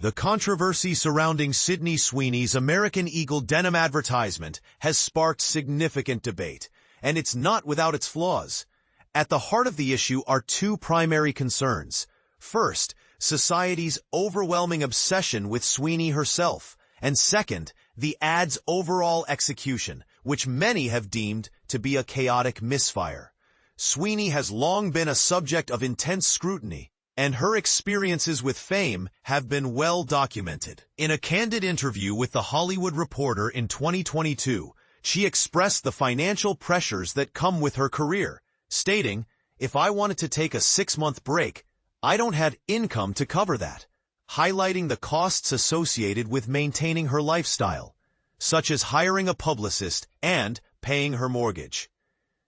The controversy surrounding Sydney Sweeney's American Eagle denim advertisement has sparked significant debate, and it's not without its flaws. At the heart of the issue are two primary concerns. First, society's overwhelming obsession with Sweeney herself, and second, the ad's overall execution, which many have deemed to be a chaotic misfire. Sweeney has long been a subject of intense scrutiny, and her experiences with fame have been well documented. In a candid interview with The Hollywood Reporter in 2022, she expressed the financial pressures that come with her career, stating, "If I wanted to take a 6-month break, I don't have income to cover that," highlighting the costs associated with maintaining her lifestyle, such as hiring a publicist and paying her mortgage.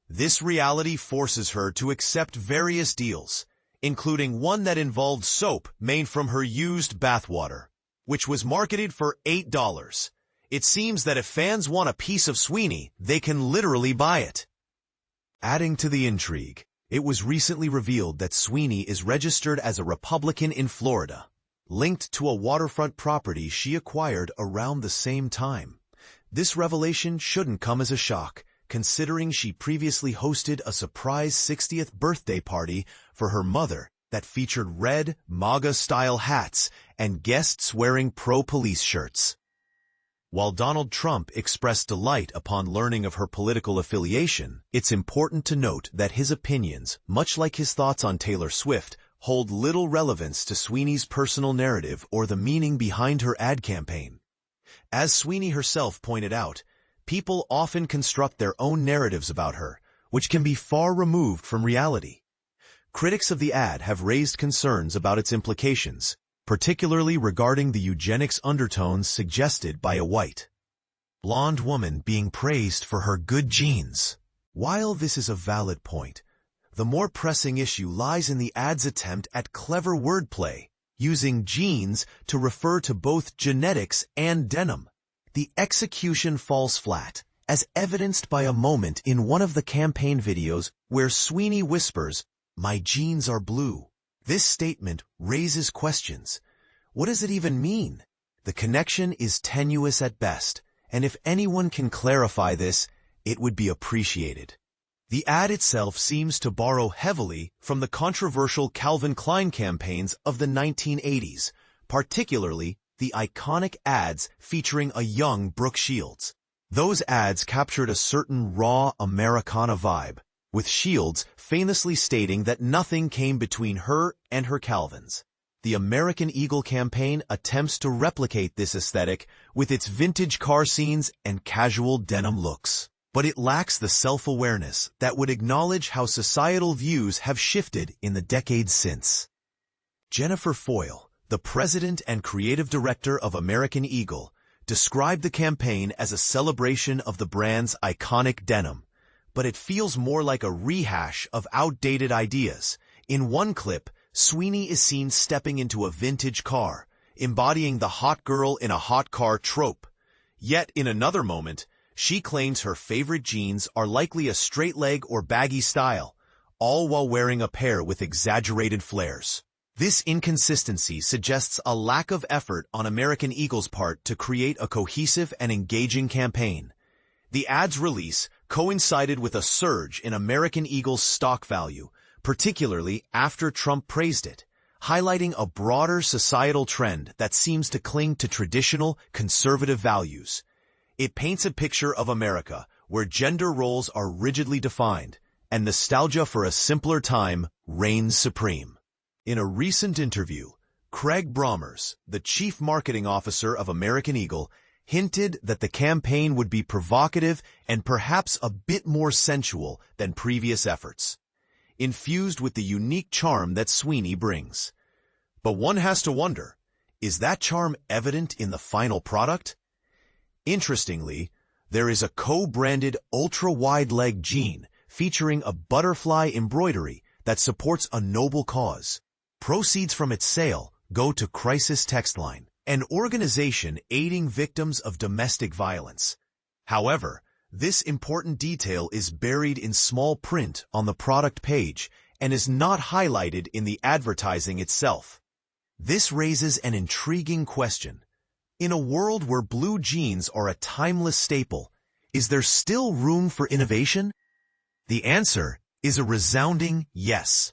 This reality forces her to accept various deals, including one that involved soap made from her used bathwater, which was marketed for $8. It seems that if fans want a piece of Sweeney, they can literally buy it. Adding to the intrigue, it was recently revealed that Sweeney is registered as a Republican in Florida, linked to a waterfront property she acquired around the same time. This revelation shouldn't come as a shock, considering she previously hosted a surprise 60th birthday party for her mother that featured red, MAGA-style hats and guests wearing pro-police shirts. While Donald Trump expressed delight upon learning of her political affiliation, it's important to note that his opinions, much like his thoughts on Taylor Swift, hold little relevance to Sweeney's personal narrative or the meaning behind her ad campaign. As Sweeney herself pointed out, people often construct their own narratives about her, which can be far removed from reality. Critics of the ad have raised concerns about its implications, particularly regarding the eugenics undertones suggested by a white, blonde woman being praised for her good genes. While this is a valid point, the more pressing issue lies in the ad's attempt at clever wordplay, using genes to refer to both genetics and denim. The execution falls flat, as evidenced by a moment in one of the campaign videos where Sweeney whispers, "My genes are blue." This statement raises questions. What does it even mean? The connection is tenuous at best, and if anyone can clarify this, it would be appreciated. The ad itself seems to borrow heavily from the controversial Calvin Klein campaigns of the 1980s, particularly the iconic ads featuring a young Brooke Shields. Those ads captured a certain raw Americana vibe, with Shields famously stating that nothing came between her and her Calvins. The American Eagle campaign attempts to replicate this aesthetic with its vintage car scenes and casual denim looks, but it lacks the self-awareness that would acknowledge how societal views have shifted in the decades since. Jennifer Foyle, the president and creative director of American Eagle, described the campaign as a celebration of the brand's iconic denim, but it feels more like a rehash of outdated ideas. In one clip, Sweeney is seen stepping into a vintage car, embodying the hot girl in a hot car trope. Yet in another moment, she claims her favorite jeans are likely a straight leg or baggy style, all while wearing a pair with exaggerated flares. This inconsistency suggests a lack of effort on American Eagle's part to create a cohesive and engaging campaign. The ad's release coincided with a surge in American Eagle's stock value, particularly after Trump praised it, highlighting a broader societal trend that seems to cling to traditional conservative values. It paints a picture of America where gender roles are rigidly defined, and nostalgia for a simpler time reigns supreme. In a recent interview, Craig Brommers, the chief marketing officer of American Eagle, hinted that the campaign would be provocative and perhaps a bit more sensual than previous efforts, infused with the unique charm that Sweeney brings. But one has to wonder, is that charm evident in the final product? Interestingly, there is a co-branded ultra-wide leg jean featuring a butterfly embroidery that supports a noble cause. Proceeds from its sale go to Crisis Text Line, an organization aiding victims of domestic violence. However, this important detail is buried in small print on the product page and is not highlighted in the advertising itself. This raises an intriguing question. In a world where blue jeans are a timeless staple, is there still room for innovation? The answer is a resounding yes.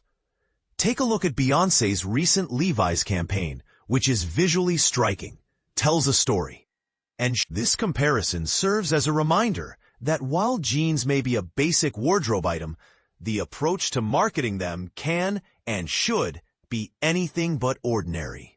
Take a look at Beyoncé's recent Levi's campaign, which is visually striking, tells a story. And this comparison serves as a reminder that while jeans may be a basic wardrobe item, the approach to marketing them can and should be anything but ordinary.